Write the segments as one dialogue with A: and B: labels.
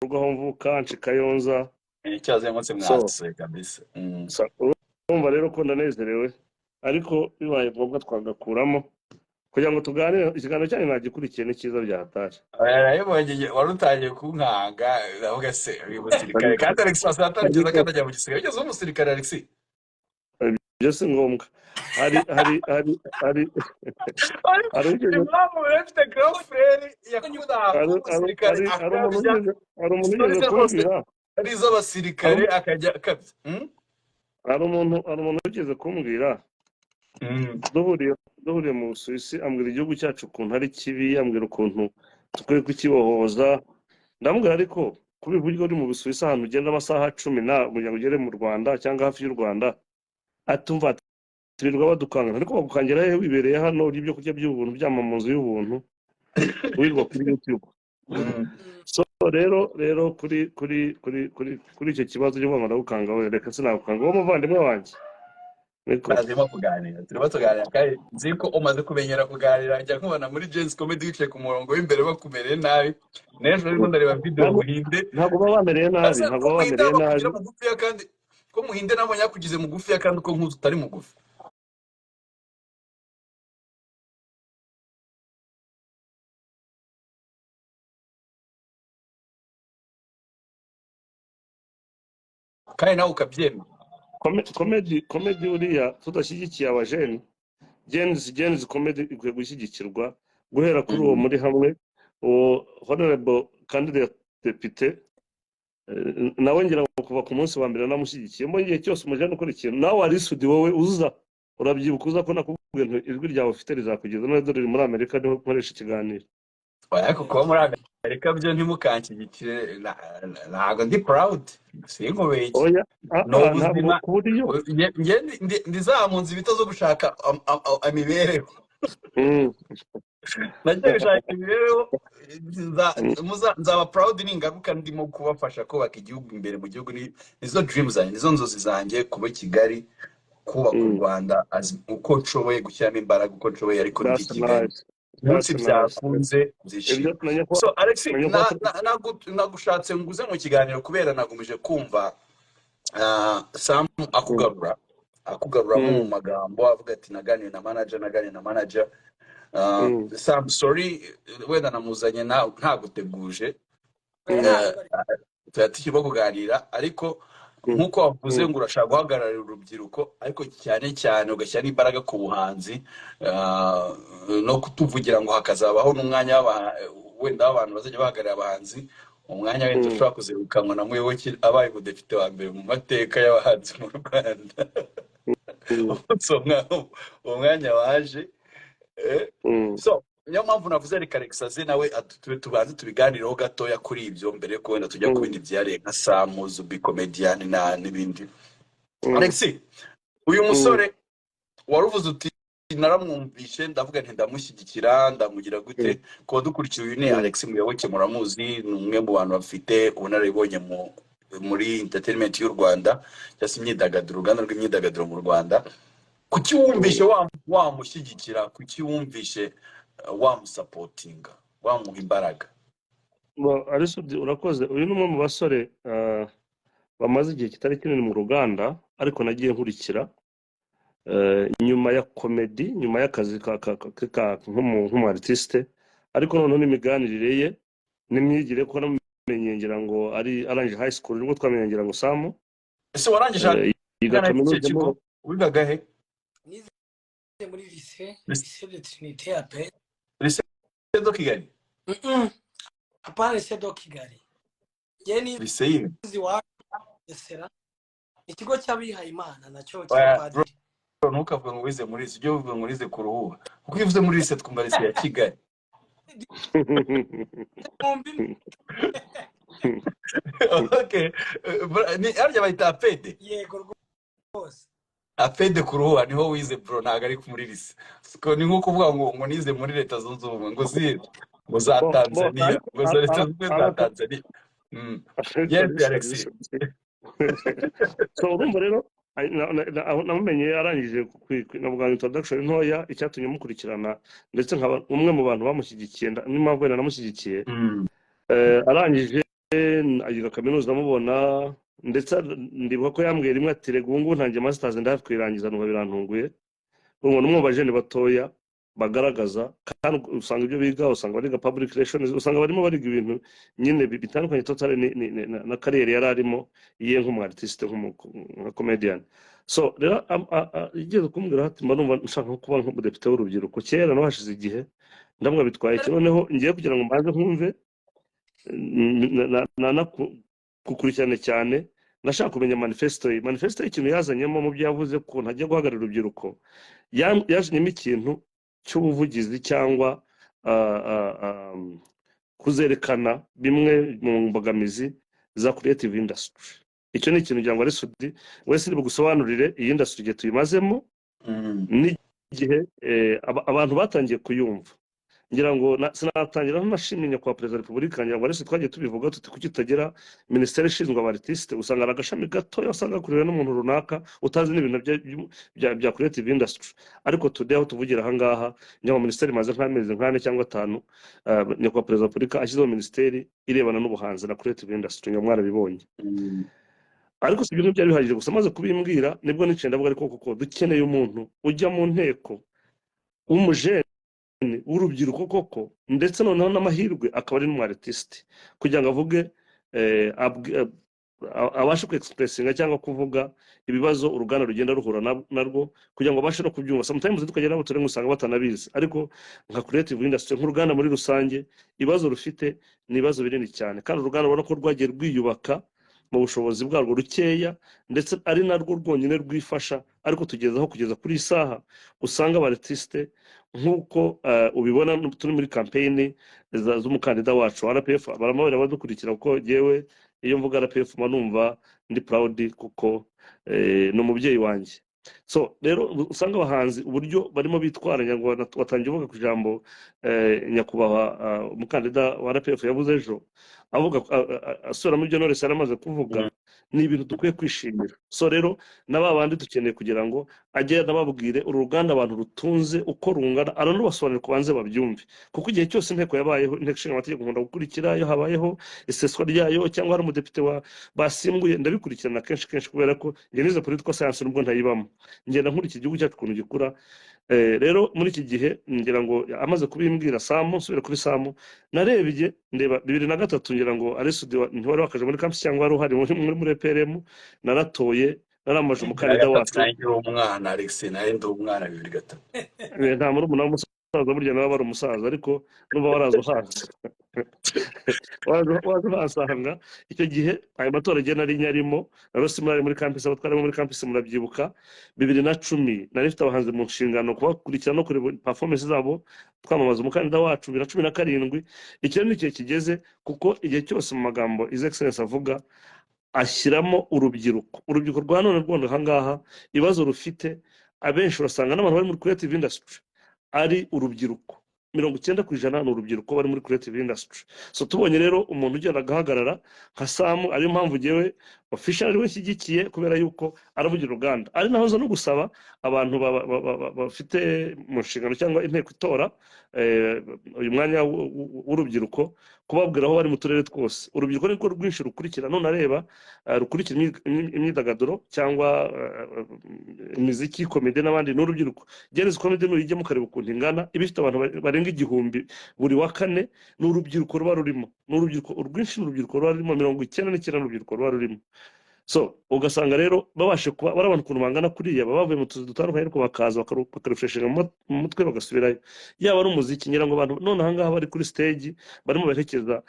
A: rugo aho mvuka Kayonza.
B: Icyaze munsi
A: So
B: mwase kabisa.
A: urumva rero ko ndanezerewe ariko bibaye ngombwa twagakuramo kugira ngo tuganire. Ikiganiro cyanyu nagikurikiye ni cyiza byahatashye.
B: Yarayibonye wari utangiye kunkanga ndavuga se uyu musirikare kandi Alex asatangiza kandi ajya mu gisirikare ugeze umusirikare Alex
A: Ibyo si ngombwa. hari
B: impamvu urafite girlfriend yakunda umusirikare akabya
A: hari umuntu ugeze kumbwira
B: ari iz'abasirikare akajya akabya.
A: hari umuntu ugeze kumbwira duhuriye mu Busuwisi ambwira igihugu cyacu ukuntu ari kibi, ambwira ukuntu tukwiye kukibohoza. ndamubwira ariko kubivuga uri mu Busuwisi ahantu ugenda amasaha 10 kugira ngo ugere mu Rwanda cyangwa hafi y'u Rwanda atumva tirirwa badukanga ariko bagukangira he wibereye hano uri ibyo kurya by'ubuntu byamamuzo y'ubuntu wirirwa kuri YouTube. So rero kuri icyo kibazo cyo kwanga gukanga we reka sinagukanga wo muvandimwe wanjye niko
B: turimo tuganira kandi nzi ko umaze kumenyera kuganira njya nkubona muri Jens Comedy wicaye ku murongo w'imbere bakumereye nabi n'ejo arimo ndareba video muhinde
A: ntabwo bamereye nabi
B: kandi ko muhinde nabonye yakugize mugufi kandi uko nkuzi utari mugufi. Kandi nawe ukabyemera
A: comedy uriya tudashyigikiye abajeni Jens Comedy ikwiye gushyigikirwa guhera kuri uwo muri hamwe uwo honorable candidate deputy nawe ngira ngo kuva ku munsi wa mbere namushyigikiye mu gihe cyose umujene ukora ikintu nawe ari sudi wowe uza urabyibuka uza ko nakubwiye nti ijwi ryawe ufite rizakugeza no dore muri Amerika niho nkoresha ikiganiro.
B: Ariko kuba muri Amerika byo ntimukanshyigikire ntabwo ndi proud sinkubeye ndizamunzi bito zo gushaka imibereho nagiye gushaka imibereho nzaba proud ningaruka ndimo kubafasha kubaka igihugu imbere mu gihugu. Nizo dreams zanjye nizo nzozi zanjye kuba Kigali kubaka u Rwanda uko nshoboye gushyiramo imbaraga uko nshoboye ariko ndi Kigali munsi byakunze zishimye. So Alex nagushatse nguze mu kiganiro kubera nagumije kumva Sam akugarura mu magambo avuga ati naganire na manager Sam sorry wenda namuzanye nta guteguje tuyatikimo kuganira ariko nkuko wavuze ngo urashaka guhagararira urubyiruko ariko cyane ugashyira n'imbaraga ku buhanzi no kutuvugira ngo hakazabaho n'umwanya wenda abantu bazajya bahagararira abahanzi umwanya wenda ushobora kuzirukanwa na Muyoboke abaye umudepite wa mbere mu mateka y'abahanzi mu Rwanda. umwanya waje so niyo mpamvu navuze reka Alex aze nawe tubanze tubiganireho gatoya kuri ibyo mbere ko wenda tujya ku bindi byareye nka Sam Zubi comedian n'ibindi. Alex uyu musore waruvuze uti naramwumvishe ndavuga nti ndamushyigikira ndamugira gute ko dukurikiye uyu ne Alex Muyoboke muramuzi ni umwe mu bantu bafite ubunararibonye muri entertainment y'u Rwanda cyangwa imyidagaduro uruganda rw'imyidagaduro mu Rwanda. Kuki wumvishe wamushyigikira kuki wumvishe wamusapotinga wamuha imbaraga?
A: Arisudi urakoze. Uyu ni umwe mu basore bamaze igihe kitari kinini mu ruganda ariko nagiye nkurikira nyuma ya comedy nyuma y'akazi nk'umu artiste ariko noneho n'imiganirire ye n'imyigire ko namenye ngira ngo arangije high school nibwo twamenye ngira ngo Sam
B: ese warangije
A: yiga kaminuza
B: wigaga he?
C: muri lycée de Trinité à Paix.
B: Lycée de Kigali?
C: Apana lycée de Kigali. Yeni
B: lycée
C: wa Esera. Ikigo cy'abihaye Imana nacyo cy'apadiri.
B: Ntukavuga ngo wize muri ibyo uvuga ngo wize kuruhuha. Kuko iyo uvuze muri lycée twumva lycée ya Kigali. Okay. Ni arya bayita apede?
C: Yego rwose.
B: Apede kuruhuha niho wize bro ntago ari muri lycée. Siko ni nko kuvuga ngo nize muri leta zunze ubumwe ngo zire ngo za Tanzania ngo za leta zunze za Tanzania. Yes Alex.
A: So urumva rero namumenye arangije navuga introduction ntoya icyatumye mukurikirana ndetse nkaba umwe mu bantu bamushyigikiye n'impamvu namushyigikiye arangije ayiga kaminuza amubona ndetse ndibuka ko yambwiye rimwe ati rega ubu ngubu ntangiye masters ndahafi kuyirangiza numva birantunguye umuntu umwe mu bajene batoya bagaragaza kandi usanga ibyo biga usanga bariga public relations usanga barimo bariga ibintu nyine bitandukanye totally na kariyeri yari arimo iye nk'umu artiste nka comedian. So rero igeze kumbwira ati mba numva nshaka kuba nk'umudepite w'urubyiruko kera no hashize igihe ndamwa bitwaye iki noneho ngiye kugira ngo mbanze nkumve kukurikirana cyane ndashaka kumenya manifesto ikintu yazanyemo mu byo yavuze ko ntajya guhagarara urubyiruko yazanyemo ikintu cy'ubuvugizi cyangwa kuzerekana bimwe mu mbogamizi za creative industry. Icyo ni ikintu cyangwa resudi wese iri gusobanurire iyi industry igihe tuyimazemo n'igihe abantu batangiye kuyumva. Ngira ngo sinatangira nashimye kwa Perezida wa Repubulika ngira ngo arese twagiye tubivuga tuti kuki utagera ministeri ishinzwe abartiste usanga agashami gato yasanga kurira n'umuntu runaka utazi n'ibintu bya creative industry. Ariko today aho tuvugira aha ngaha ngira ministeri maze nk'amezi 4 cyangwa 5 nyakwa Perezida wa Repubulika ashyizeho ministeri irebana n'ubuhanzi na creative industry ngira mwarabibonye. Ariko si ibintu byari bihagije gusa maze kubimbwira nibwo nicenda avuga ariko kuko dukeneye umuntu ujya mu nteko umuje urubyiruko koko ndetse noneho n'amahirwe akaba ari n'umu artiste kugira ngo avuge abashe kwexpressinga cyangwa kuvuga ibibazo uruganda rugenda ruhura narwo kugira ngo abashe no kubyumva. Sometimes tukagera nabo turi gusanga batanabizi ariko nka creative industry nk'uruganda muri rusange ibibazo rufite nibazo binini cyane kandi uruganda ubona ko rwagiye rwiyubaka mu bushobozi bwarwo rukeya ndetse ari narwo rwonyine rwifasha ariko tugezaho kugeza kuri isaha usanga abartiste nkuko ubibona turi muri campaign z'umukandida wacu RPF baramabera badukurikira kuko yewe iyo mvuga RPF manumva ndi proud kuko no mubyeyi wanjye. So rero usanga abahanzi uburyo barimo bitwara nyarwanda watangiye uvuga ku jambo nyakubahwa umukandida wa RPF yavuze ejo avuga asura mu byo Knowless yaramaze kuvuga ni ibintu dukwiye kwishimira. So rero n'ababandi dukeneye kugira ngo ajye nababwire uruganda abantu rutunze uko rungana aranubasobanurira kubanze babyumve kuko igihe cyose inteko yabayeho inteko ishinga amategeko nkunda gukurikira iyo habayeho iseswa ryayo cyangwa hari umudepite basimbuye ndabikurikirana kenshi kubera ko ngenize political science nubwo ntayibamo ngenda nkuri iki gihugu cyacu kuntu gikura. Rero muri iki gihe ngira ngo amaze kubimbwira Samu nsubira kuri Samu narebye ndeba 2003 ngira ngo Aresudi ntiwari wakaje muri campus cyangwa wari uhari muri PRM naratoye naramaje umukandida wacu
B: umwana Alex naye ndi umwana 2003
A: nta muri umuntu w'umusaza burya nawe bari umusaza ariko numva warazo hanze wazo basanga icyo gihe ayo matora agenda ari nyarimo narose muri campus abatwaramo muri campus murabyibuka 2010 narifite abahanzi mu nshingano kubakurikira no kuri performance zabo twamamaza umukandida wacu 2017. Icyo ni cyo kigeze kuko igihe cyose mu magambo His Excellence avuga ashyiramo urubyiruko rwa none rwonda hangaha ibibazo rufite abenshi urasanga n'abantu bari muri creative industry ari urubyiruko 90% ni urubyiruko bari muri creative industry. So tubonye rero umuntu ugenda agahagarara nka Samu ari mpamvu jewe official we shyigikiye kubera yuko aravugira uruganda ari naho zo no gusaba abantu bafite mu nshingano cyangwa inteko itora uyu mwanya w'urubyiruko kubabwira aho bari mu turere twose urubyiruko niko rwinshi rukurikira none areba rukurikira imyidagaduro cyangwa imiziki komedi n'abandi n'urubyiruko Genesis Comedy n'ujye mukareba ukuntu ingana ibifite abantu barenga 1000 buri wa kane n'urubyiruko ruba rurimo n'urubyiruko urwinshi n'urubyiruko ruba rurimo 99 n'urubyiruko ruba rurimo. So ugasanga rero babashe kuba barabantu kuntu bangana kuriya bavuye mu tuzi dutandukanye ariko bakaza bakarefreshinga mu mutwe bagasubirayo yaba ari umuziki ngira ngo abantu none aha ngaha bari kuri stage barimo baherekeza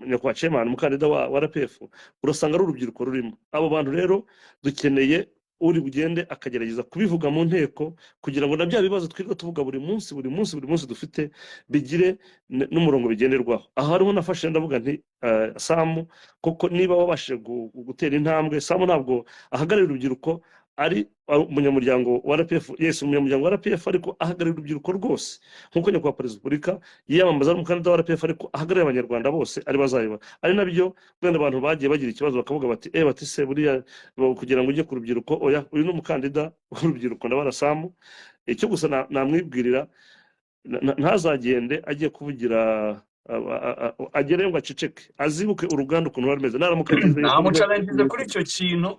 A: nyakwa chairman umukandida wa RPF urasanga ari urubyiruko rurimo. Abo bantu rero dukeneye uri bugende akagerageza kubivuga mu nteko kugira ngo nabya bibazo twirirwa tuvuga buri munsi dufite bigire n'umurongo bigenderwaho. Aha hariho nafashe ndavuga nti Samu koko niba wabashije gutera intambwe Samu ntabwo ahagarira urubyiruko ari umunyamuryango wa RPF umunyamuryango wa RPF ariko ahagarira urubyiruko rwose nkuko nyakwa Perezida wa Repubulika yiyamamaza umukandida wa RPF ariko ahagarira abanyarwanda bose ari bazayiba ari nabyo kwenda abantu bagiye bagira ikibazo bakavuga bati bati se buriya kugira ngo ujye ku rubyiruko oya uyu n'umukandida w'urubyiruko ndabara Samu icyo gusa namwibwirira ntazagende agiye kuvugira agereyo ngo aceceke azibuke uruganda ukuntu ruba rumeze naramuka agize
B: namucalengize kuri icyo kintu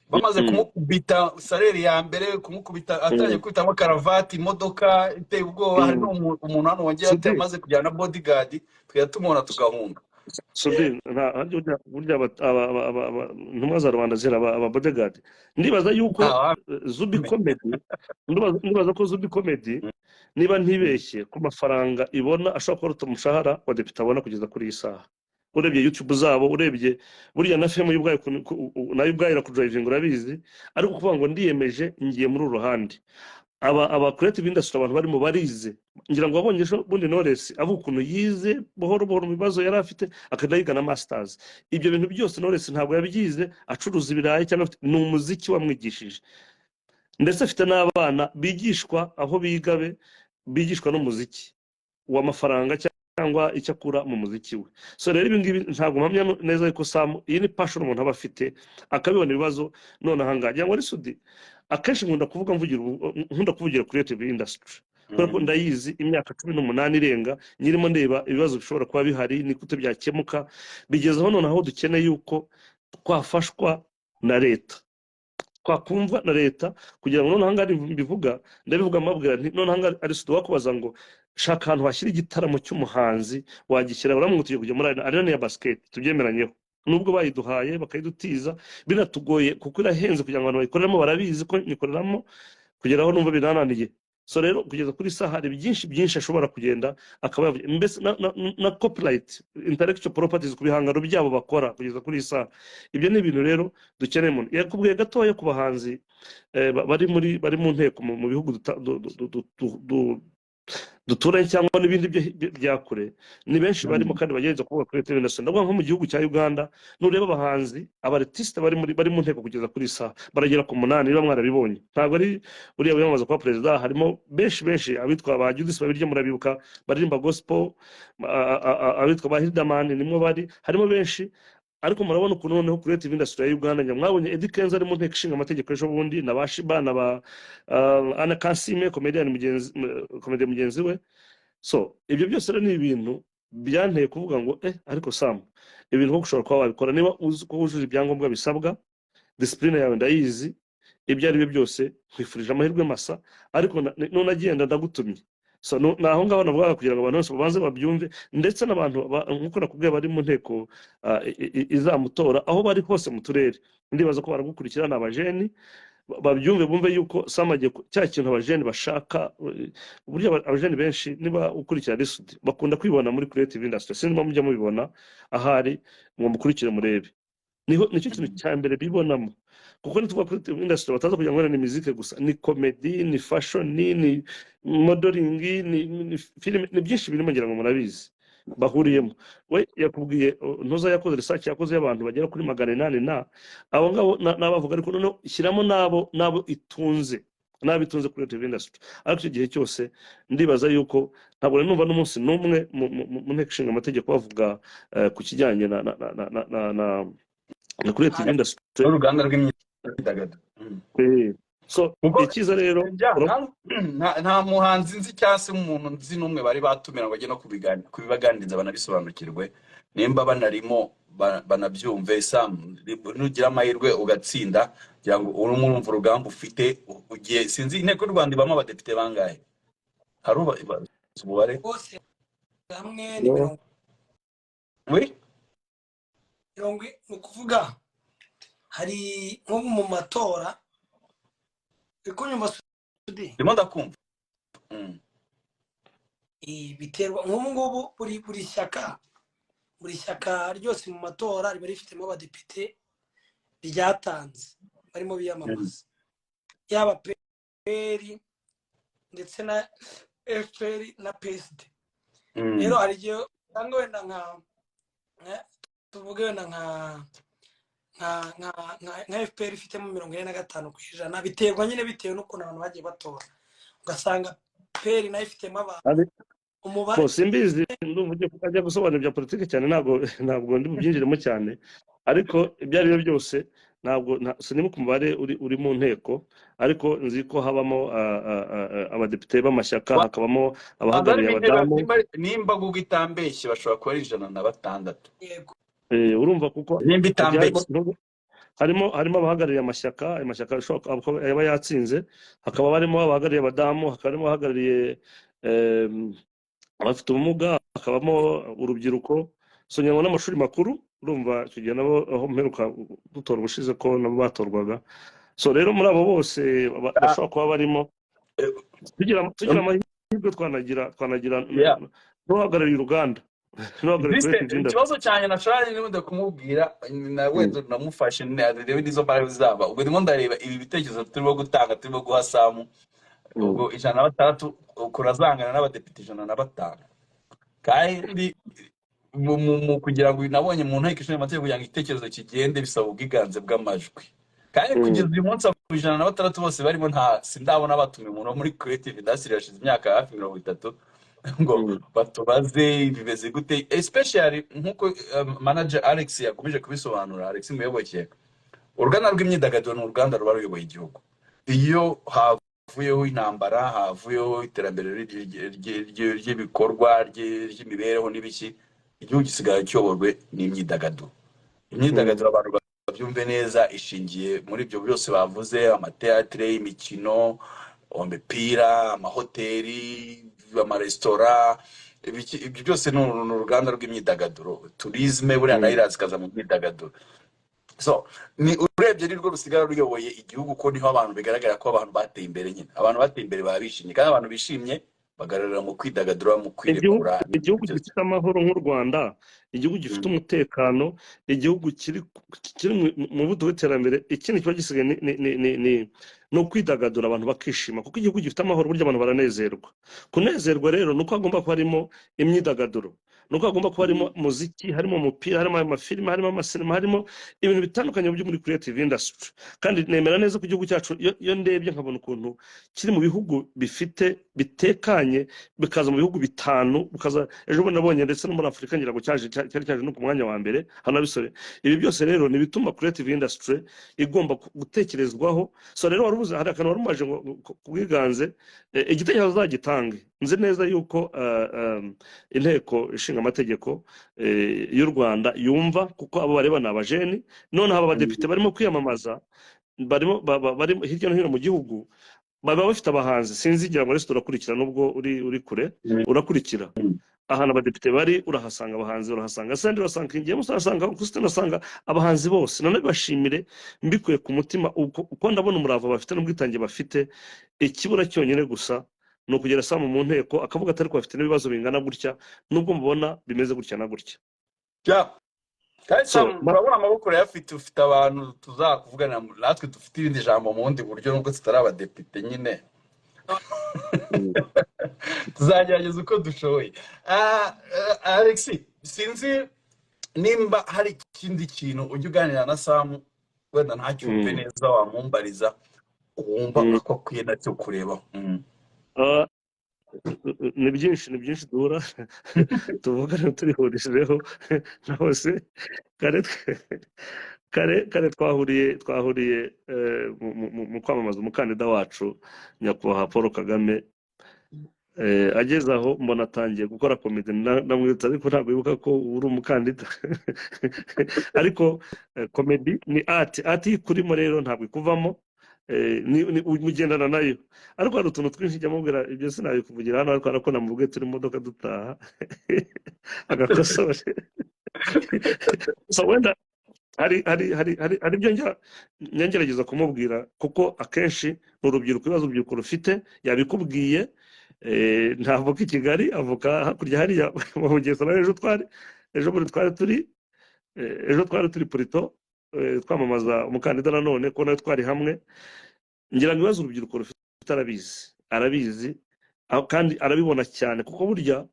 B: bamaze kumukubita saleri ya mbere kumukubita atangiye kwitamo karavati imodoka iteye ubwoba hari umuntu hano wongeye ati amaze kujyana na bodyguard tuyatumona tugahunga
A: Sudi burya ntumwa za rubanda zira aba bodyguard ndibaza yuko Zubi comedy ndibaza ko Zubi comedy niba ntibeshye ku mafaranga ibona ashobora kuruta umushahara wa depite abona kugeza kuri iyi saha urebye YouTube zabo urebye burya na film y'ubwayo nayo ubwayira ku driving urabizi ariko kuvuga ngo ndiyemeje ngiye muri uruhande aba creative industry abantu barimo barize ngira ngo babonye ejo bundi Knowless avuga ukuntu yize buhoro buhoro mu bibazo yari afite akadayiga na masters ibyo bintu byose Knowless ntabwo yabyize acuruza ibirayi cyangwa ni umuziki wamwigishije ndetse afite n'abana bigishwa aho bigabe bigishwa n'umuziki w'amafaranga cyangwa icyo akura mu muziki we so rero ibi ngibi ntabwo mpamya neza yuko Sam iyi ni passion umuntu aba afite akabibona ibibazo none ahangaha cyangwa ari Sudi akenshi nkunda kuvugira creative industry kuko ndayizi imyaka 18 irenga nyirimo ndeba ibibazo bishobora kuba bihari ni kute byakemuka bigezeho none aho dukeneye yuko twafashwa na leta twakumva na leta kugira ngo none ahangaha mbivuga ndabivuga amabwira nti none ahangaha ari Sudi wakubaza ngo shaka ahantu hashyira igitaramo cy'umuhanzi wagishyira baramwutiye kujya muri arena ya basket tubyemeranyeho nubwo bayiduhaye bakayidutiza binatugoye kuko irahenze kugira ngo abantu bayikoreramo barabizi ko nikoreramo kugera aho numva binananiye so rero kugeza kuri saha hari byinshi ashobora kugenda akaba mbese na copyright intellectual properties ku bihangano byabo bakora kugeza kuri saha ibyo ni ibintu rero dukeneye umuntu yakubwiye gatoya ku bahanzi bari mu nteko mu bihugu duturanye cyangwa n'ibindi bya kure ni benshi barimo kandi bagereza kuvuga creative industry ndavuga nko mu gihugu cya Uganda nureba abahanzi abartiste bari mu nteko kugeza kuri saha baragera ku 8 niba mwarabibonye ntabwo ari uriya wiyamaza kuba president harimo benshi abitwa ba Judith babirye murabibuka baririmba gospel abitwa ba Hildaman nimwe bari harimo benshi ariko murabona ukuntu noneho creative industry ya Uganda nyamwabonye Eddy Kenzo ari mu nteko ishinga amategeko ejo bundi na Bashiba na ba Anna Kansime comedian mugenzi we so ibyo byose rero ni ibintu byanteye kuvuga ngo ariko Sam ibintu nko gushobora kuba wabikora niba uzi ko wujuje ibyangombwa bisabwa discipline yawe ndayizi ibyo ari byo byose nkwifurije amahirwe masa ariko none agenda ndagutumye so naho ngaho navuga kugira ngo abantu bose babanze babyumve ndetse n'abantu nkuko nakubwiye bari mu nteko izamutora aho bari hose mu turere ndibaza ko baragukurikirana abajeni babyumve bumve yuko Sam agiye cya kintu abajeni bashaka burya abajeni benshi niba ukurikira Sudi bakunda kwibona muri creative industry sinzi mujya mubibona ahari ngo mukurikire murebe nicyo kintu cya mbere bibonamo kuko nituvuga creative industry bataza kugira ngo ni musique gusa ni comedy ni fashion ni modeling ni film ni byinshi birimo ngira ngo murabizi bahuriyemo we yakubwiye ntuza yakoze research yakoze y'abantu bagera kuri 800 na abo ngabo nabavuga ariko none shyiramo nabo itunze creative industry ariko icyo gihe cyose ndibaza yuko ntabwo numva n'umunsi n'umwe mu nteko ishinga amategeko bavuga ku kijyanye na creative industry
B: uruganda rw'imyidagaduro
A: so ikiza rero
B: nta muhanzi nzi cyangwa se umuntu nzi n'umwe bari batumira ngo ajye no kubibaganiriza banabisobanukirwe nimba banarimo banabyumve Sam nugira amahirwe ugatsinda kugira ngo urumva urugamba ufite ugiye sinzi inteko y'u Rwanda ibamo abadepite bangahe haruba ubare
C: bose hamwe ni 70 ni kuvuga hari nko mu matora iko nyuma Sudi
B: ndimo ndakumva
C: biterwa nk'ubu ngubu buri shyaka ryose mu matora riba rifitemo abadepite ryatanze barimo biyamamaza yaba PL ndetse na FPR na PSD rero hari igihe usanga wenda tuvuge wenda nka FPR ifitemo 45% biterwa nyine bitewe n'ukuntu abantu bagiye batora ugasanga PL nayo ifitemo umubare
A: simbizi ndumva ajya gusobanura bya politiki cyane ntabwo ndi bubyinjiremo cyane ariko ibyo ari byo byose ntabwo sinibuka umubare uri mu nteko, ariko nzi ko habamo abadepite b'amashyaka, hakabamo abahagarariye abadamu.
B: nimba Google itambeshye bashobora kuba ari 106.
C: yego
A: urumva kuko
B: nimba itambeshye
A: harimo abahagarariye amashyaka yaba yatsinze, hakaba barimo abahagarariye abadamu, hakaba abahagarariye abafite ubumuga, hakabamo urubyiruko, sonyangwa n'amashuri makuru. Urumva icyo gihe nabo aho mperuka dutora ubushize ko nabo batorwaga. So rero muri abo bose bashobora kuba barimo, tugira amahirwe twanagira n'uhagarariye uruganda.
B: Ikibazo cyane nashaka n'ubundi kumubwira nawe namufashe reba n'izo mbaraga zaba, ubwo ndimo ndareba ibi bitekerezo turimo gutanga, turimo guha Samu, ubwo 106 kurazangana n'abadepite 105, kandi mu kugira ngo nabonye mu nteko ishinga amategeko kugira ngo igitekerezo kigende bisaba ubwiganze bw'amajwi, kandi kugeza uyu munsi 106 bose barimo sindabona batumiye umuntu wo muri creative industry yashize imyaka hafi 30 ngo batubaze bimeze gute, especially nkuko manager Alex yakomeje kubisobanura. Alex Muyoboke, uruganda rw'imyidagaduro ni uruganda ruba ruyoboye igihugu. Iyo havuyeho intambara, havuyeho iterambere ry'ibikorwa ry'imibereho n'ibiki, igihugu gisigara cyoborwe n'imyidagaduro. Imyidagaduro abantu babyumve neza ishingiye muri ibyo byose bavuze, amateatre, imikino, imipira, amahoteli, amaresitora, ibyo byose ni uruganda rw'imyidagaduro. Tourisme buriya nayo irazikaza mu myidagaduro. So ni urebye ni rwo rusigara ruyoboye igihugu, ko niho abantu bigaragara ko abantu bateye imbere nyine. Abantu bateye imbere bishimye, kandi abantu bishimye bagararira mu kwidagadura, mu kwirekura.
A: Igihugu gifite amahoro nk'u Rwanda, igihugu gifite umutekano, igihugu kiri mu buto w'iterambere, ikindi kiba gisigaye ni ukwidagadura, abantu bakishima, kuko igihugu gifite amahoro burya abantu baranezerwa. Kunezerwa rero nuko hagomba kuba harimo imyidagaduro, nuko hagomba kuba harimo muziki, harimo umupira, harimo amafilime, harimo amasinema, harimo ibintu bitandukanye byo muri creative industry. Kandi nemera neza ko igihugu cyacu iyo ndebye nkabona ukuntu kiri mu bihugu bitekanye, bikaza mu bihugu 5, bukaza ejo bundi nabonye ndetse no muri Afurika ngira ngo cyari cyaje no ku mwanya wa mbere hano bisore. Ibi byose rero ni bituma creative industry igomba gutekerezwaho. So rero warubuze hari akantu warumaje ngo kubwiganze igitekerezo zagitange. Nzi neza yuko inteko ishinga amategeko y'u Rwanda yumva, kuko abo bareba n'abajeni, none aba badepite barimo kwiyamamaza, barimo hirya no hino mu gihugu, baba bafite abahanzi. Sinzigira ngo resitora urakurikira, nubwo uri kure urakurikira ahantu abadepite bari, urahasanga abahanzi, urahasanga sandi, urasanga ingiye musasanga kusitana, asanga abahanzi bose. None bashimire mbikuye ku mutima, uko ndabona umurava bafite n'ubwitange bafite. Ikibura cyonyine gusa no kugera Samu mu nteko akavuga atari ko bafite n'ibibazo bingana gutya, nubwo mubona bimeze gutya na gutya.
B: Kandi urabona amaboko yafite, ufite abantu tuzakuvugana, natwe dufite ibindi jambo mu bundi buryo, nubwo tutari abadepite nyine. Tuzagerageza uko dushoboye. Alex, sinzi nimba hari ikindi kintu ujya uganira na Samu wenda ntacyumve neza wamumbariza, wumva ko akwiye nacyo kureba.
A: Ni byinshi duhura tuvugana turihurijeho na hose. Kare twahuriye mu kwamamaza umukandida wacu nyakubahwa Paul Kagame. Ageze aho mbona atangiye gukora komite, ndamwitsa ariko ntabwo yibuka ko uri umukandida. Ariko komedi ni ati kurimo rero ntabwo ikuvamo, mugendana nayo. Ariko hari utuntu twinshi njya mubwira, ibyo sinabikuvugira hano, ariko arako namubwiye turi mu modoka dutaha agakosore. So wenda hari ibyo ngerageza kumubwira, kuko akenshi ni urubyiruko, ibibazo urubyiruko rufite yabikubwiye. Ntavuka i Kigali, avuka hakurya hariya mu Bugesera. Ejo twari turi Purito twamamaza umukandida nanone, ko nawe twari hamwe. Ngira ngo ibibazo urubyiruko rufite arabizi kandi arabibona cyane, kuko burya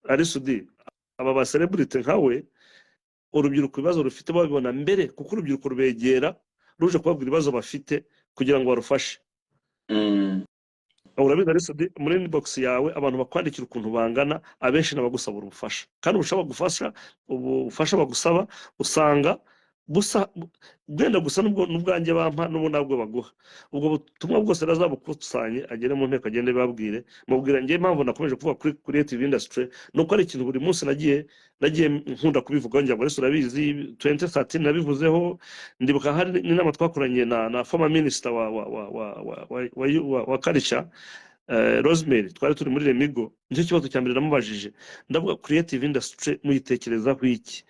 A: ari sudi aba ba celebrity nkawe, urubyiruko ibibazo rufite babibona mbere, kuko urubyiruko rubegera ruje kubabwira ibibazo bafite kugira ngo barufashe. Urabizi ari sudi muri inbox yawe abantu bakwandikira ukuntu bangana, abenshi nabagusaba ubufasha, kandi ubufasha bagusaba usanga busa bwenda gusa n'ubwanjye bampa n'ubu nabwo baguha ubwo butumwa bwose razabukusanye agere mu nteko agende babwire mubwira ngiye impamvu nakomeje kuvuga kuri creative industry nuko ari ikintu buri munsi nagiye nkunda kubivuga njya muri surabizi 2013 nabivuzeho ndibuka hari n'inama twakoranye na former minister wa Culture Rosemary twari turi muri Remigo nicyo kibazo cya mbere namubajije ndavuga creative industry muyitekerezaho iki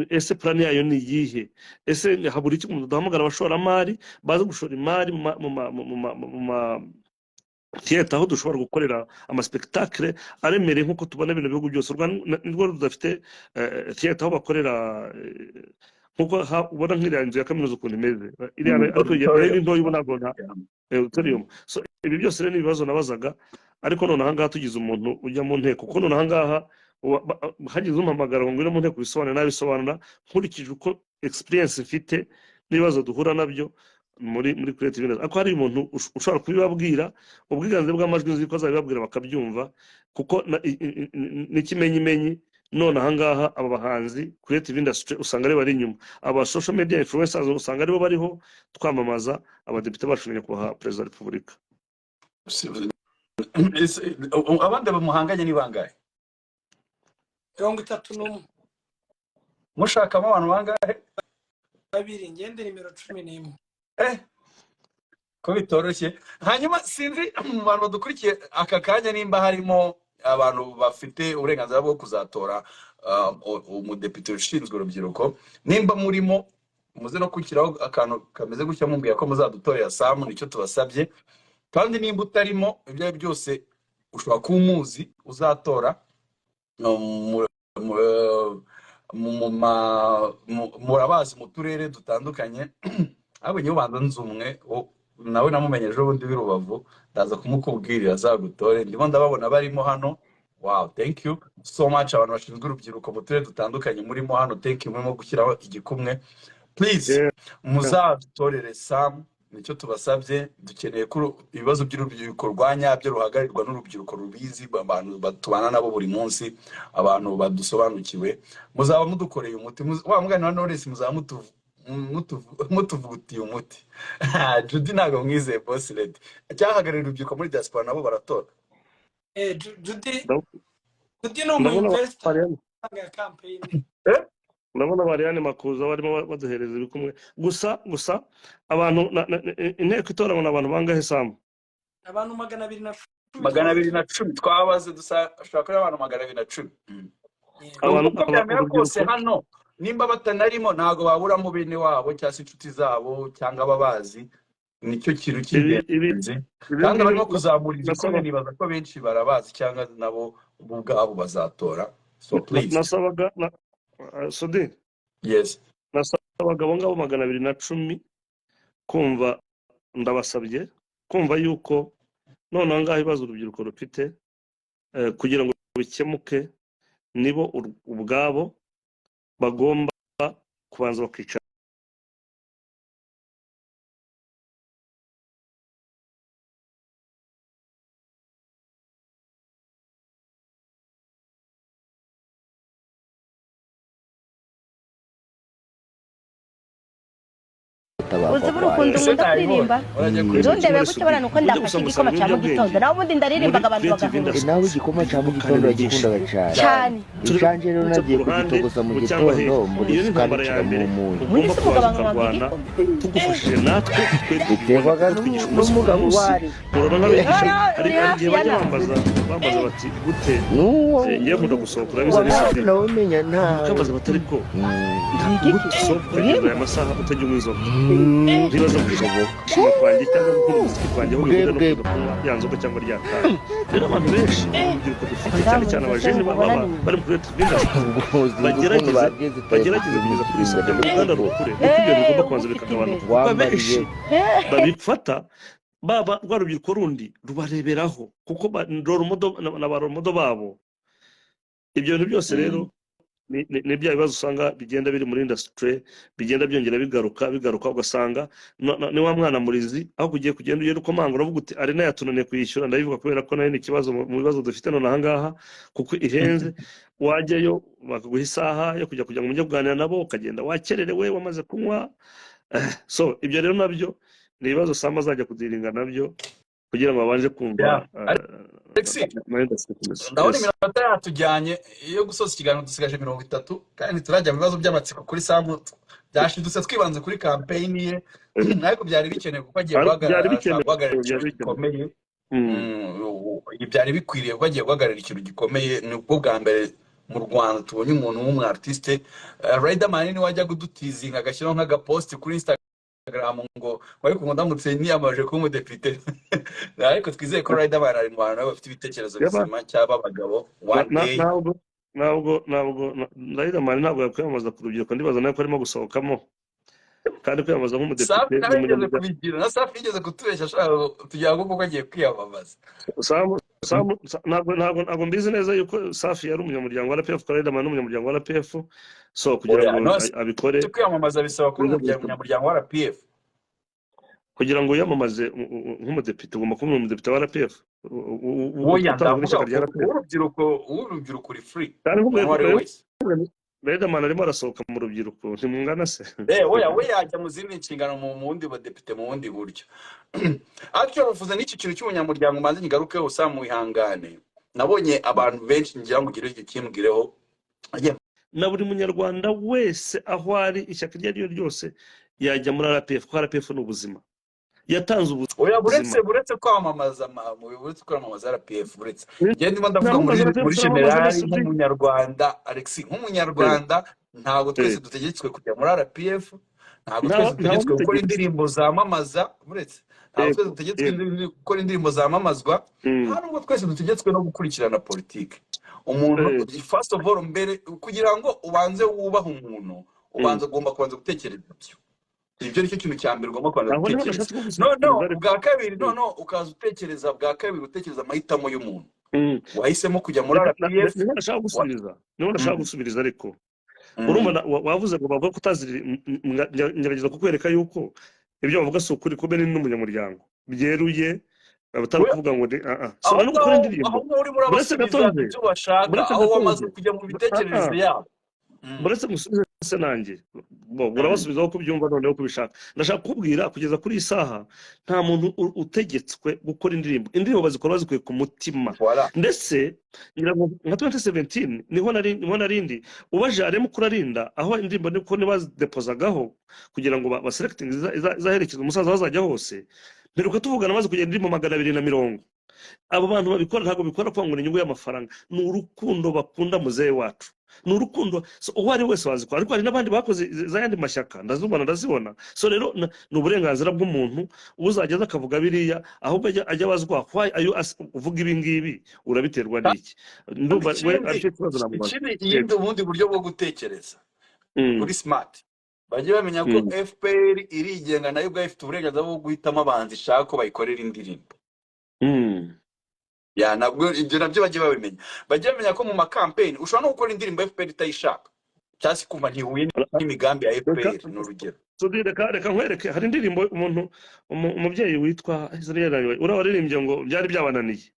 A: ese plan yayo ni yihe ese habura iki umuntu duhamagara abashoramari baza gushora imari mu theater aho dushobora gukorera amaspectacle aremere nkuko tubona ibintu bihugu byose nirwo rudafite theater aho bakorera nkuko ubona nk'iriya nzu ya kaminuza ukuntu imeze ariko iyo ntoya ubona ntabwo auditorium so ibi byose rero ibibazo nabazaga ariko none ahangaha tugize umuntu ujya mu nteko kuko none ahangaha hagize umpamagara ngo ngwino mu nteko bisobanura nabisobanura nkurikije uko experience mfite n'ibibazo duhura nabyo muri creative industry ako hari umuntu ushobora kubibabwira ubwiganze bw'amajwi nzi ko azabibabwira bakabyumva kuko n'ikimenyimenyi none ahangaha aba bahanzi creative industry usanga ari bari inyuma aba social media influencers usanga aribo bariho twamamaza abadepite bacu nyakubahwa perezida wa repubulika
B: abandi bamuhanganye ni bangahe
C: 31
B: mushakamo abantu bangahe
C: babiri ngende nimero 11
B: ko bitoroshye hanyuma sinzi mu bantu dukurikiye aka kanya nimba harimo abantu bafite uburenganzira bwo kuzatora umudepite ushinzwe urubyiruko nimba murimo muze no kukiraho akantu kameze gutya mumbwiye ko muzadutorera Sam nicyo tubasabye kandi nimba utarimo ibyo byose ushobora kumuzi uzatora murabazi mu turere dutandukanye abo nyo banza nzumwe nawe namumenyeje ubundi w'Irubavu ndaza kumukubwirira azagutore ndimo ndababona barimo hano wow thank you so much abantu bashinzwe urubyiruko mu turere dutandukanye murimo hano thank you murimo gushyiraho igikumwe please muzadutorere Sam nicyo tubasabye dukeneye ko ibibazo by'urubyiruko rwanyabyo ruhagarirwa n'urubyiruko rubizi abantu batubana nabo buri munsi abantu badusobanukiwe muzaba mudukoreye umuti wa mugani wa Knowless muzaba mutuvutiye umuti Judy ntago mwizeye boss lady cyahagarira urubyiruko muri diaspora nabo baratora
C: Judy no mu investor ya campaign
A: ndabona Marianne Makuza barimo baduhereza ibikumwe gusa abantu inteko itora abantu bangahe Sam
C: abantu 210
B: twabaze dushaka kuri abantu 210 abantu kose hano nimba batanarimo ntago baburamo bene wabo cyangwa inshuti zabo cyangwa ababazi nicyo kintu cy'ingenzi kandi barimo kuzamura igikombe nibaza ko benshi barabazi cyangwa nabo ubwabo bazatora so please
A: nasabaga Sodi
B: yes
A: nasabaga abo ngabo 210 kumva ndabasabye kumva yuko none angahe ibibazo urubyiruko rufite kugira ngo bikemuke nibo ubwabo bagomba kubanza bakicara
D: uzi urukundo nkunda kuririmba ndondebe gutyo barana uko ndafashe igikoma cya mu gitondo nawe ubundi ndaririmbaga abantu bagahura
E: nawe igikoma cya mu gitondo yagikundaga cyane icanje rero nagiye kugitogosa mu gitondo muri sukari mu munyu
D: muri se umugabo wanjye
A: tugufashije natwe
E: biterwaga n'umugabo wari
A: hari igihe bajya bambaza bati gute ngiye nkunda gusohoka urabizi n'isabye
E: nawe menya nta
A: kabaza batari ko gusohoka aya masaha utajya unywa inzoga ntibaza kushima kwanjye cyangwa gukora umuziki kwanjye aho bihurira no kunywa ya nzoga cyangwa rya tabi rero abantu benshi urubyiruko dufite cyane cyane abajeni bari muri bagerageze kugeza kuri isabye mu ruganda rukure kuko ibyo bigomba kubanza bikagabanuka kuko abenshi babifata baba rwa rubyiruko rundi rubareberaho kuko n'abaromodo babo ibyo bintu byose rero ni bya bibazo usanga bigenda biri muri industry bigenda byongera bigaruka ugasanga ni wa mwana murizi aho kugiye kugenda ugenda ukomanga uravuga uti ari nayo yatunaniye kuyishyura ndabivuga kubera ko nayo ni ikibazo mu bibazo dufite none ahangaha kuko ihenze wajyayo bakaguha isaha yo kujya ngo mujye kuganira nabo ukagenda wakererewe wamaze kunywa. So ibyo rero nabyo ni ibibazo Sam azajya kudiringa nabyo kugira ngo babanje kumva.
B: ndabona iminota yatujyanye iyo gusoza ikiganiro dusigaje 30 kandi turajya mu bibazo by'amatsiko kuri Sam byashidutse twibanze kuri campaign ye ariko byari bikenewe kuko agiye guhagarara ikintu gikomeye. Byari bikwiriye ko agiye guhagarara ikintu gikomeye. Ni ubwo bwa mbere mu Rwanda tubonye umuntu w'umu artiste. Riderman ni wajya gudutizinga agashyiraho nk'agapost kuri Instagram ngo wari kumudamutse niyamaje ko umudepite. Ariko twizeye ko Riderman ari mu bantu bafite ibitekerezo bizima cyaba abagabo one day.
A: Ntabwo Riderman ntabwo yakwiyamamaza ku rubyiruko, ndibaza nawe ko arimo gusohokamo kandi kwiyamamaza nk'umudepite.
B: Na Safi yigeze kutubeshya ashaka tugira ngo kuko agiye kwiyamamaza.
A: Ntabwo mbizi neza yuko Safi yari umunyamuryango wa RPF, Riderman ni umunyamuryango wa RPF. So kugira ngo abikore
B: kwiyamamaza bisaba ko umunyamuryango wa RPF.
A: Kugira ngo yamamaze nk'umudepite ugomba kuba umudepite wa RPF.
B: urubyiruko uri free.
A: Riderman arimo arasohoka mu rubyiruko ntimungana se?
B: We yajya mu zindi nshingano mu wundi badepite mu wundi buryo. Actually uvuze n'iki kintu cy'umunyamuryango manze nyigarukeho Sam wihangane. Nabonye abantu benshi ngira ngo ugire icyo kimbwireho.
A: Na buri munyarwanda wese aho ari ishyaka iryo ari ryo ryose yajya muri RPF kuko RPF ni ubuzima. Yatanze ubuzima.
B: Buretse kwamamaza RPF buretse. Ngiye ndimo ndavuga muri generali nk'umunyarwanda Alex nk'umunyarwanda ntabwo twese dutegetswe kujya muri RPF, ntabwo twese dutegetswe gukora indirimbo zamamaza buretse. Ntabwo twese dutegetswe gukora indirimbo zamamazwa, ntabwo twese dutegetswe no gukurikirana politike. Umuntu first of all mbere kugira ngo ubanze wubaha umuntu ubanza ugomba kubanza gutekereza ibyo. Ibyo nicyo kintu cya mbere ugomba kubanza gutekereza. Bwa kabiri ukaza utekereza bwa kabiri utekereza amahitamo y'umuntu. Wahisemo kujya muri RPF.
A: Niba ndashaka gusubiriza ariko urumva wavuze ngo bavuga kutaziri ngerageza kukwereka yuko ibyo bavuga si ukuri ko bene n'umunyamuryango byeruye abatari kuvuga ngo so no gukora indirimbo buretse gatonze
B: aho wamaze kujya mu bitekerezo yabo.
A: Buretse musubize se nanjye urabasubizaho kubyumva noneho kubishaka. Ndashaka kubwira kugeza kuri isaha nta muntu utegetswe gukora indirimbo bazikora bazikuye ku mutima. Ndetse nka 2017 niho narindi ubaje arimo kurarinda aho indirimbo niko nibazidepozagaho kugira ngo baselecting izaherekeza umusaza bazajya hose. Mperuka tuvugana maze kugenda indirimbo 220. Abo bantu babikora ntabwo bikora kwa ngo inyungu y'amafaranga, ni urukundo bakunda muzehe wacu, ni urukundo. So uwo ari wese wazikora, ariko hari n'abandi bakoze zayandi mashyaka ndazibona. So rero ni uburenganzira bw'umuntu uzageza akavuga biriya ahubwo ajya bazwa why ayo uvuga ibi ngibi urabiterwa n'iki. Ndumva we aricyo kibazo namubaza.
B: Ikindi ubundi buryo bwo gutekereza kuri smart bagiye bamenya ko FPR irigenga nayo bwa ifite uburenganzira bwo guhitamo abanzi ishaka ko bayikorera indirimbo. Nabwo ibyo nabyo bagiye babimenya. Bagiye bamenya ko mu makampeni ushobora no gukora indirimbo FPR itayishaka cyangwa kumva ntihuye n'imigambi ya FPR n'urugero.
A: So reka nkwereke, hari indirimbo umuntu umubyeyi witwa Israel uraririmbye ngo byari byabananiye.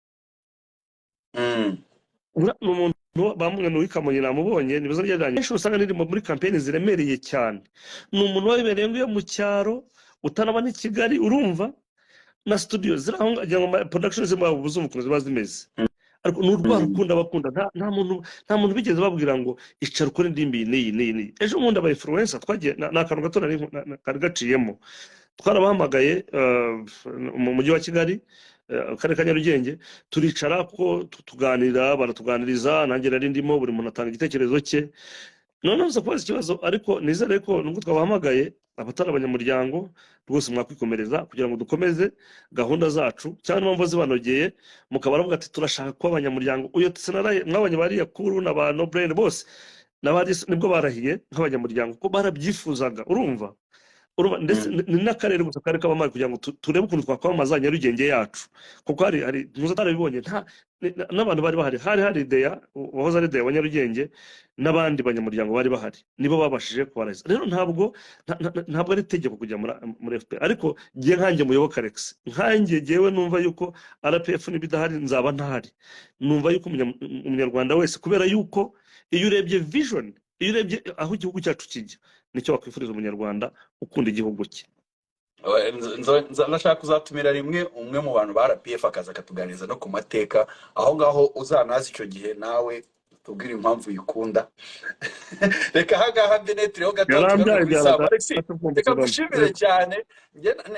A: Umuntu bamwe n'uwikamonye namubonye nibaza byaranye. Usanga indirimbo muri campaign ziremereye cyane. Ni umuntu wabereye ngo mu cyaro utanaba ni Kigali urumva na studio ziraho ajya mu production zimwe buzumukunze bazimeze. Ariko n'urwa rukunda bakunda nta muntu bigeze babwira ngo icara ukora indimbi ni. Ejo nkunda aba influencer twagiye nakantu gato nari gaciyemo. Twarabahamagaye mu mujyi wa Kigali kare ka Nyarugenge turicara ko tuganira baratuganiriza nanjye nari ndimo buri muntu atanga igitekerezo cye. None uza kubaza ikibazo ariko nizere ko nubwo twabahamagaye abatari abanyamuryango rwose mwakikomereza kugira ngo dukomeze gahunda zacu cyane mpamvu zibanogeye mukabaravuga ati turashaka ko abanyamuryango uyo tsenaraye mwabanye bari yakuru n'abantu brain bose nabari nibwo barahiye nk'abanyamuryango ko barabyifuzaga urumva ndetse ni n'akarere gusa kare kabamaye kugira ngo turebe ukuntu twakwamaza Nyarugenge yacu kuko hari muzatarabibonye n'abantu bari bahari hari ideya wahoze ari ideya wa Nyarugenge n'abandi banyamuryango bari bahari nibo babashije kubaraza. Rero ntabwo ari itegeko kujya muri FPR, ariko giye nkanjye muyoboka Alex nkanjye jewe numva yuko RPF nibidahari nzaba ntahari. Numva yuko umunyarwanda wese kubera yuko iyo urebye vision, iyo urebye aho igihugu cyacu kijya, nicyo wakwifuriza umunyarwanda ukunda igihugu cye.
B: Nashaka kuzatumira rimwe umwe mu bantu ba RPF akaza akatuganiriza no ku mateka aho ngaho uzanazi icyo gihe nawe tubwire impamvu yikunda. Reka hagaha Benetri ho gato tugakubisaba Alex. Reka gushimire cyane.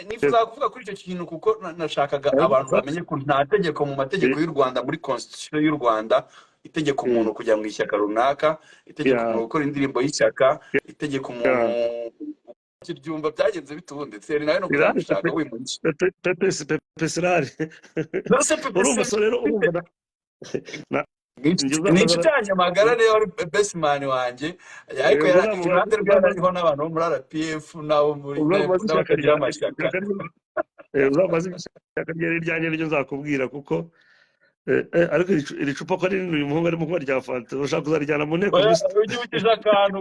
B: Nifuza kuvuga kuri icyo kintu kuko nashakaga abantu bamenye ko nta tegeko mu mategeko y'u Rwanda muri constitution y'u Rwanda itegeko umuntu kujya mu ishyaka runaka, itegeko umuntu gukora indirimbo y'ishyaka, itegeko umuntu kiryumva byagenze bitubundi tseri nawe no kuzashaka wimunci
A: pesirari urumva so rero urumva
B: ni inshuti magara rero best man wanjye ariko yarande rwariho n'abantu bo muri RPF nabo muri n'abakagira amashyaka
A: uzamaze ishyaka ryanje ryo nzakubwira kuko ariko iri cupa ko ari uyu muhungu arimo kuba rya fanta ushaka kuzarijyana mu nteko
B: ugibukije akantu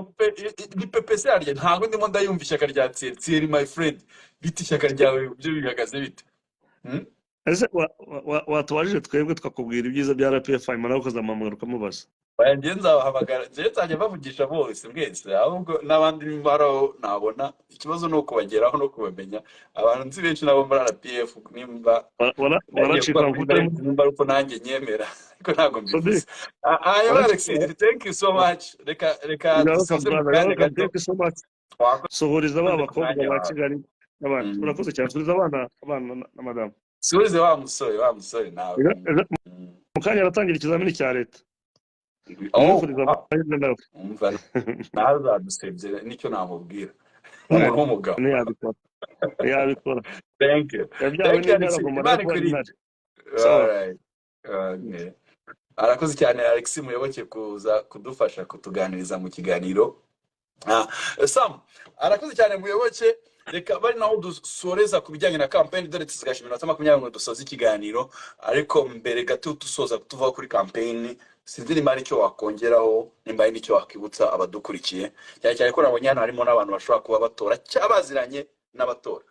B: ni PPC arye ntago ndimo ndayumva ishyaka rya tseri my friend biti ishyaka ryawe byo bihagaze bite
A: ese watubajije twebwe twakubwira ibyiza bya RPF imana ukazamamara ukamubaza
B: Bayangiye nzabahamagara nzajya bavugisha bose mwese ahubwo n'abandi mbaraho nabona ikibazo no kubageraho no kubamenya abantu nzi benshi nabo muri RPF nimba
A: waracika
B: nimba uko nanjye nyemera ariko ntago mbivuze Alex thank you so much reka
A: thank you so much sohoriza abakobwa ba Kigali n'abandi urakoze cyane sohoriza abana na madame
B: sohoriza wa musore nawe
A: mukanya aratangira ikizamini cya leta
B: ntazadusebye nicyo namubwira umuntu w'umugabo
A: yabikora
B: thank you arakoze cyane Alex muyoboke kuza kudufasha kutuganiriza mu kiganiro Sam arakoze cyane muyoboke reka bari naho dusoreza ku bijyanye na campaign dore tuzigasha iminota 20 ngo dusoze ikiganiro ariko mbere gato dusoza tuva kuri campaign sinzi nimba icyo wakongeraho nimba n'icyo wakibutsa abadukurikiye cyane ko nabonye hano harimo n'abantu bashobora kuba batora cyabaziranye n'abatora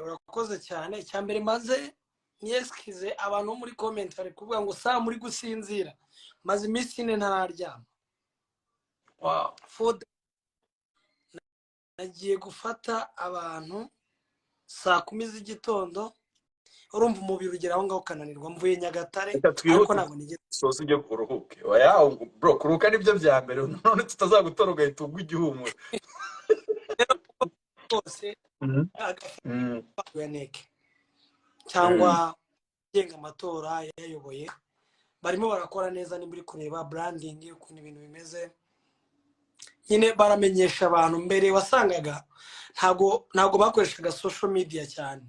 C: urakoze cyane cyambere maze nyeskize abantu muri comment bari kuvuga ngo saa muri gusinzira maze iminsi ine ntararyama nagiye gufata abantu saa 10 z'igitondo urumva umubiri ugera aho ngaho ukananirwa mvuye Nyagatare ariko ntabwo nigeze
B: soze ujye kuruhuke oya bro kuruhuka nibyo bya mbere none tutazagutora ugahita ugwa igihumuro
C: bose yaneke cyangwa genga amatora yayoboye barimo barakora neza nimbiri kureba branding ukuntu ibintu bimeze nyine baramenyesha abantu mbere wasangaga ntago bakoreshaga social media cyane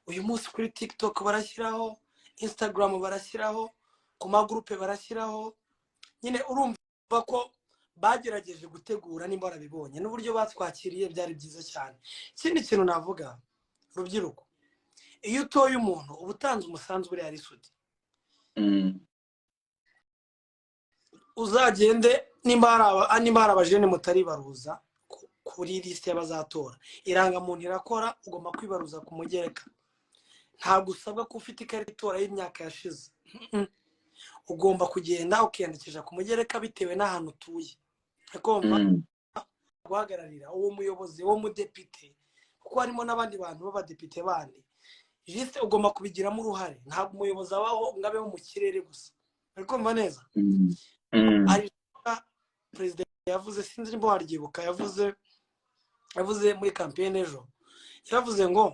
C: uyu munsi kuri TikTok barashyiraho Instagram barashyiraho ku magroupe barashyiraho nyine urumva ko bagerageje gutegura nimba barabibonye n'uburyo batwakiriye byari byiza cyane ikindi kintu navuga rubyiruko iyo utoye umuntu ubutanze umusanzu buri ari sudi uzagende nimba abajene mutari baruza kuri liste y'abazatora irangamuntu irakora ugomba kwibaruza ku mugereka ntabwo usabwa ko ufite ikarita itora y'imyaka yashize ugomba kugenda ukiyandikisha ku mugereka bitewe n'ahantu utuye agomba guhagararira uwo muyobozi wo mudepite kuko harimo n'abandi bantu b'abadepite bandi juste ugomba kubigiramo uruhare ntabwo umuyobozi abaho ngabeho mu kirere gusa ariko mva neza perezida yavuze sinzi nimba waryibuka yavuze muri campaign ejo yavuze ngo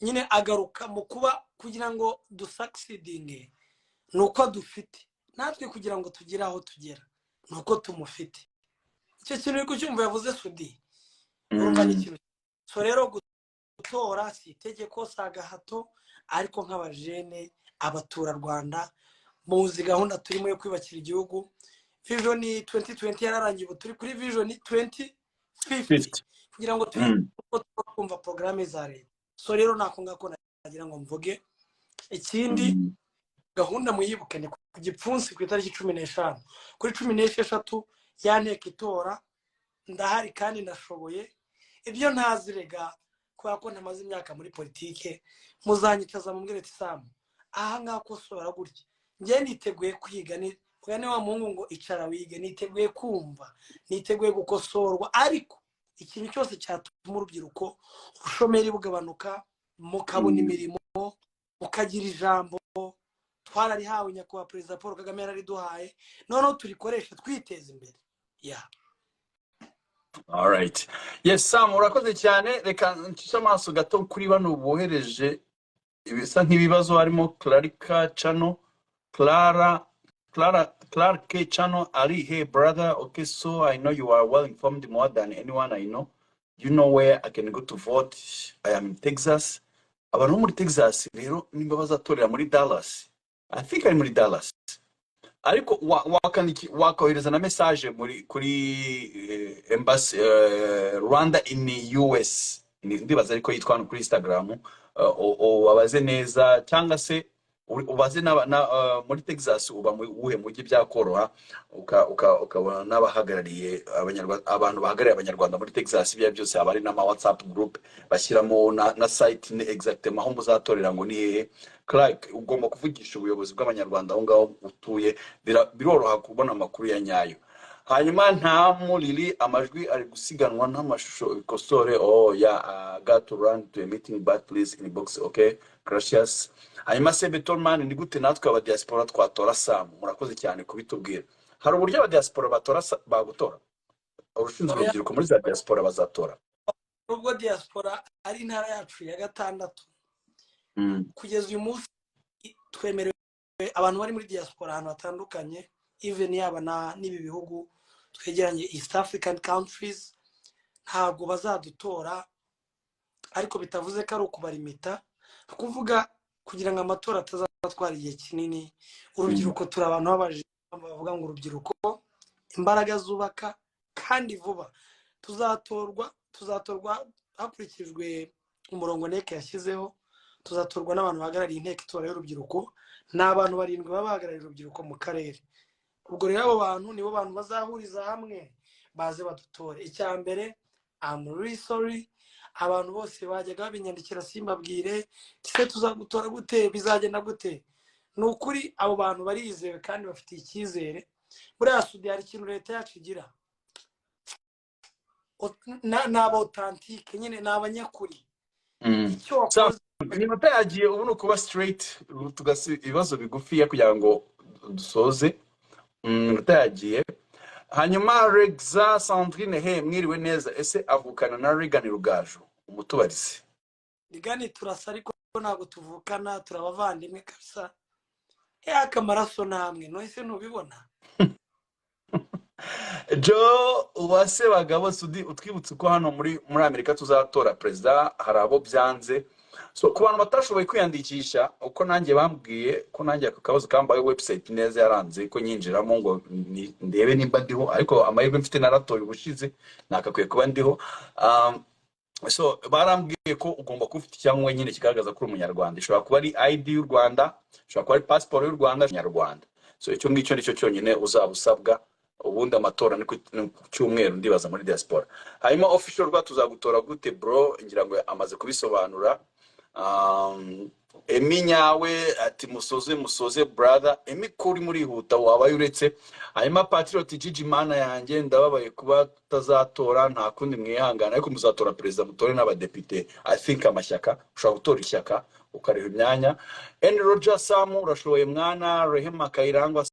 C: nyine agaruka mu kuba kugira ngo dusucceedinge nuko dufite natwe kugira ngo tugire aho tugera nuko tumufite icyo kintu ariko cyumva yavuze Sudi urumva ni ikintu so rero gutora si itegeko sagahato ariko nk'abajene abatura Rwanda muzi gahunda turimo yo kwibakira igihugu vision 2020 yararangiye turi kuri vision 2050 kugira ngo twumva programme za leta so rero nako ngako nagira ngo mvuge ikindi gahunda muyibukane ku gipfunsi ku itariki 15 kuri 16 yanteka itora ndahari kandi ndashoboye ibyo ntazirega kwa ko ntamaze imyaka muri politike muzanyicaza mu mbwire ati Sam aha ngako sora gutya njye niteguye kwiga ni mugane wa muhungu ngo icara wige, niteguye kumva, niteguye gukosorwa, ariko ikintu cyose cyatuma urubyiruko ubushomeri bugabanuka, mukabona imirimo, mukagira ijambo twararihawe nyakubahwa Perezida Paul Kagame yarariduhaye, noneho turikoresha twiteza imbere.
B: All right. Yes, Sam, urakoze cyane. Reka ncisha amaso gato kuri bano bohereje ibisa nk'ibibazo harimo Clarika Channel, Clark Channel, Ali, hey brother, okay, so I know you are well informed more than anyone I know. You know where I can go to vote. I am in Texas. Abantu muri Texas rero nimba bazatorera muri Dallas. I think I'm muri Dallas. Ariko wakohereza na message kuri embassy Rwanda in the US. Ndibaza ariko yitwa kuri Instagram. Wabaze neza cyangwa se ubaze muri Texas uba uhe mujyi byakoroha ukabona n'abahagarariye abantu bahagarariye abanyarwanda muri Texas bya byose abari na WhatsApp group bashyiramo na site ne exactement aho muzatorera ngo ni hehe. Clark, ugomba kuvugisha ubuyobozi bw'abanyarwanda aho ngaho utuye, biroroha kubona amakuru ya nyayo. Hanyuma nta Lili amajwi ari gusiganwa n'amashusho ikosore. Oh yeah, got to run to a meeting but please inbox. Okay, gracious. Hanyuma Sebe Tolman, ni gute natwe aba diaspora twatora Sam? Murakoze cyane kubitubwira. Hari uburyo aba diaspora bagutora? Urushinzwe urubyiruko muri za diaspora bazatora?
C: Ubwo diaspora ari intara yacu ya 6 kugeza uyu munsi twemerewe abantu bari muri diaspora ahantu hatandukanye, even yaba n'ibi bihugu twegeranye East African countries, ntabwo bazadutora, ariko bitavuze ko ari ukubarimita, kuvuga kugira ngo amatora atazatwara igihe kinini. Urubyiruko turi abantu babaje bavuga ngo urubyiruko imbaraga zubaka kandi vuba. Tuzatorwa hakurikijwe umurongo NEC yashyizeho, tuzatorwa n'abantu bahagarariye inteko itora y'urubyiruko, n'abantu 7 babahagarariye urubyiruko mu karere. Ubwo rero abo bantu nibo bantu bazahuriza hamwe baze badutore. Icya mbere, I'm really sorry, abantu bose bajyaga babinyandikira simbabwire se tuzagutora gute, bizagenda gute. Nukuri abo bantu barizewe kandi bafite icyizere. Buriya Sudi hari ikintu leta yacu igira, n'aba authentique nyine n'abanyakuri. Icyo wakoze
B: iminota yagiye ubu no kuba straight tugasi ibibazo bigufi kugira ngo dusoze. Iminota yagiye. Hanyuma Rexa Sandrine, he mwiriwe neza, ese avukana na Regan Rugaju umutubarize?
C: Regan turasa ariko ntabwo tuvukana, turabavandimwe kabisa. Akamaraso namwe no ese ntubibona?
B: Jo Uwase Bagabo Sudi, utwibutse ko hano muri Amerika tuzatora president, hari abo byanze. So ku bantu batashoboye kwiyandikisha, uko nanjye bambwiye ko nanjye akabazo kambaye website neza yaranze ko nyinjiramo ngo ndebe nimba ndiho, ariko amahirwe mfite naratoye ubushize nakakwiye kuba ndiho. So barambwiye ko ugomba kufite icyangombwa nyine kigaragaza ko uri umunyarwanda. Ishobora kuba ari ID y'u Rwanda, ishobora kuba ari passport y'u Rwanda, Nyarwanda. So icyo ngicyo nicyo cyonyine uzabusabwa. Ubundi amatora ni ku cyumweru ndibaza muri diaspora. Hanyuma official rwa tuzagutora gute bro, ngira ngo amaze kubisobanura. Emi nyawe ati musoze brother, Emi kuri muri huta wabaye uretse. Hanyuma Patriot Gigi mana yanjye ndababaye kuba tazatora, nta kundi mwihangana, ariko muzatora president mutore n'abadepite. I think amashyaka ushobora gutora ishyaka ukareba imyanya. N Roger Samu urashoboye mwana, Rehema Kayirangwa